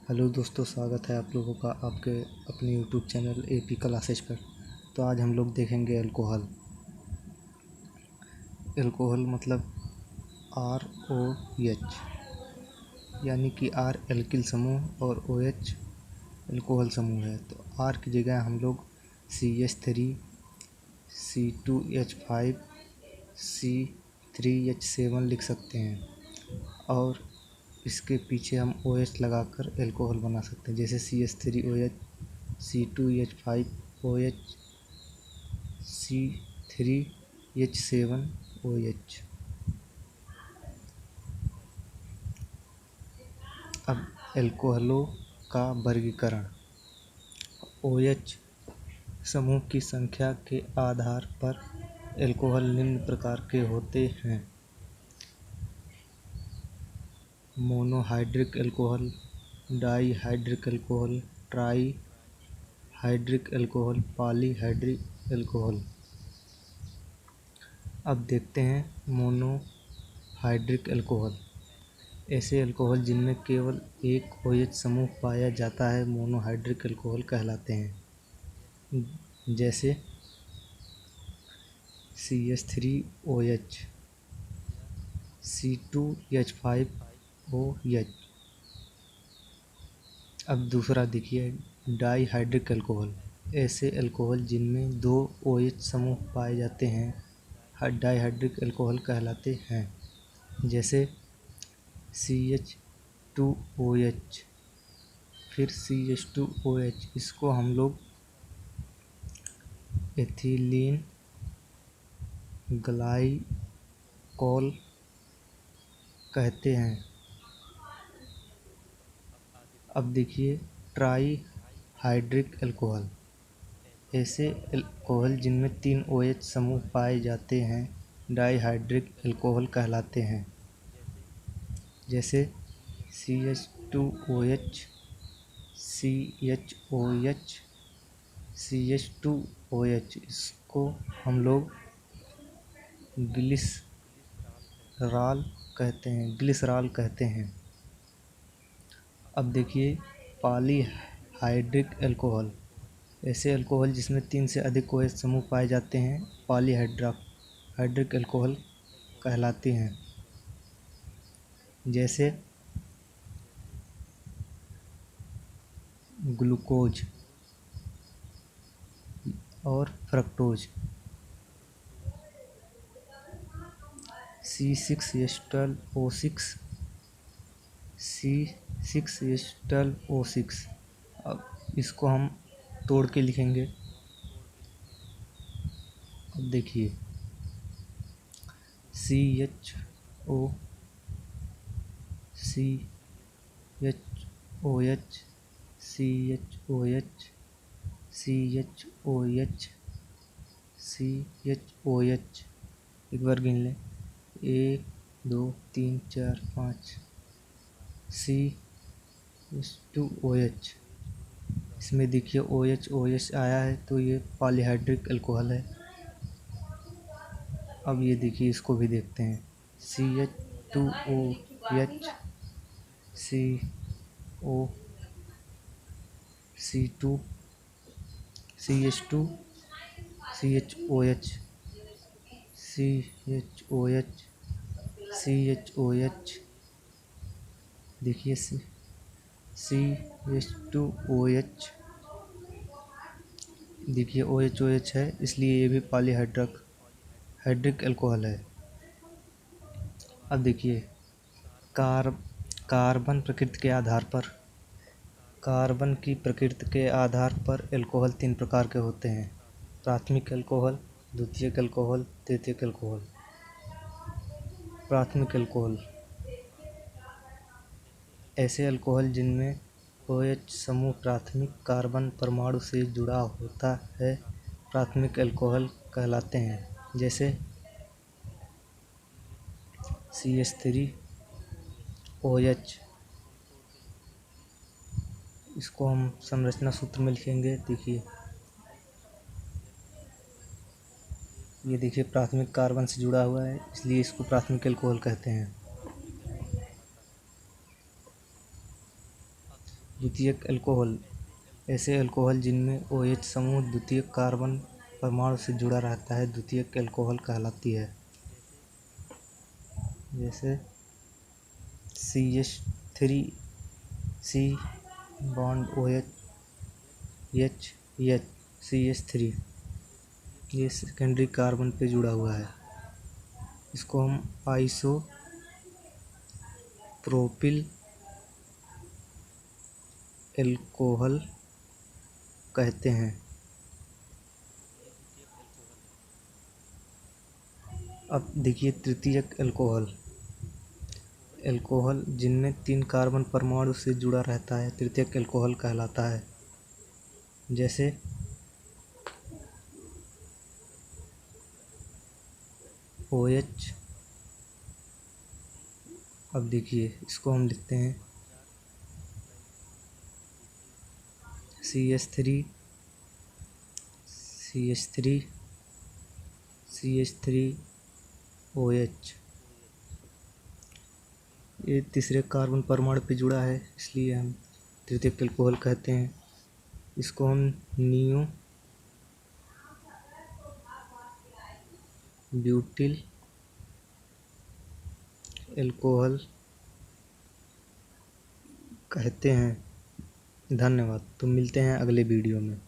Hello दोस्तों, स्वागत है आप लोगों का आपके अपने यूट्यूब चैनल एपी क्लासेज पर। तो आज हम लोग देखेंगे अल्कोहल। अल्कोहल मतलब ROH, यानी कि R एल्किल समूह और OH अल्कोहल समूह है। तो R की जगह हम लोग CH3, C2H5, C3H7 लिख सकते हैं, और इसके पीछे हम OH लगाकर अल्कोहल बना सकते हैं, जैसे CH3OH, C2H5OH, C3H7OH। अब अल्कोहलों का वर्गीकरण। OH समूह की संख्या के आधार पर अल्कोहल निम्न प्रकार के होते हैं: monohydric alcohol, dihydric alcohol, trihydric alcohol, polyhydric alcohol. अब देखते हैं मोनोहाइड्रिक अल्कोहल। ऐसे अल्कोहल जिनमें केवल एक OH समूह पाया जाता है मोनोहाइड्रिक अल्कोहल कहलाते हैं, जैसे CH3OH, C2H5OH। अब दूसरा देखिए, डाईहाइड्रिक अल्कोहल। ऐसे अल्कोहल जिनमें दो OH समूह पाए जाते हैं डाईहाइड्रिक अल्कोहल कहलाते हैं, जैसे CH2OH, फिर CH2OH। इसको हम लोग एथिलीन ग्लाइकोल कहते हैं। अब देखिए, ट्राईहाइड्रिक अल्कोहल। ऐसे अल्कोहल जिनमें तीन OH समूह पाए जाते हैं डाईहाइड्रिक अल्कोहल कहलाते हैं, जैसे CH2OH, CHOH, CH2OH। इसको हम लोग ग्लिसरॉल कहते हैं। अब देखिए, पॉलीहाइड्रिक अल्कोहल। ऐसे अल्कोहल जिसमें तीन से अधिक OH समूह पाए जाते हैं पॉलीहाइड्रिक अल्कोहल कहलाते हैं, जैसे ग्लूकोज और फ्रक्टोज। C6H12O6, C6H12O6। अब इसको हम तोड़ के लिखेंगे। अब देखिए, CHO, CHOH, CHOH, CHOH, CHOH। एक बार गिन लें, 1 2 3 4 5। CH2OH, इसमें देखिए OH आया है, तो ये पॉलीहाइड्रिक अल्कोहल है। अब ये देखिए, इसको भी देखते हैं। CH2OH, CO, C2, CH2, CHOH, CHOH, CHOH। देखिए, CH2OH, देखिए OH है, इसलिए ये भी पॉलीहाइड्रिक अल्कोहल है। अब देखिए, कार्बन की प्रकृति के आधार पर अल्कोहल तीन प्रकार के होते हैं: प्राथमिक अल्कोहल, द्वितीयक अल्कोहल, तृतीयक अल्कोहल। प्राथमिक अल्कोहल। ऐसे अल्कोहल जिनमें OH समूह प्राथमिक कार्बन परमाणु से जुड़ा होता है प्राथमिक अल्कोहल कहलाते हैं, जैसे CH3OH। इसको हम संरचना सूत्र में लिखेंगे। देखिए, ये देखिए, प्राथमिक कार्बन से जुड़ा हुआ है, इसलिए इसको प्राथमिक अल्कोहल कहते हैं। द्वितीयक अल्कोहल ऐसे अल्कोहल जिनमें OH समूह द्वितीयक कार्बन परमाणु से जुड़ा रहता है द्वितीयक अल्कोहल कहलाती है। जैसे CH3 बॉन्ड OH CH3 ये सेकेंडरी कार्बन पे जुड़ा हुआ है। इसको हम आइसोप्रोपिल अल्कोहल कहते हैं। अब देखिए तृतीयक अल्कोहल जिनमें 3 कार्बन परमाणु से जुड़ा रहता है तृतीयक अल्कोहल कहलाता है। जैसे OH। अब देखिए इसको हम लिखते हैं CH3OH। ये तीसरे कार्बन परमाणु पे जुड़ा है इसलिए हम तृतीयक अल्कोहल कहते हैं। इसको हम नियो ब्यूटिल अल्कोहल कहते हैं। धन्यवाद। तो मिलते हैं अगले वीडियो में।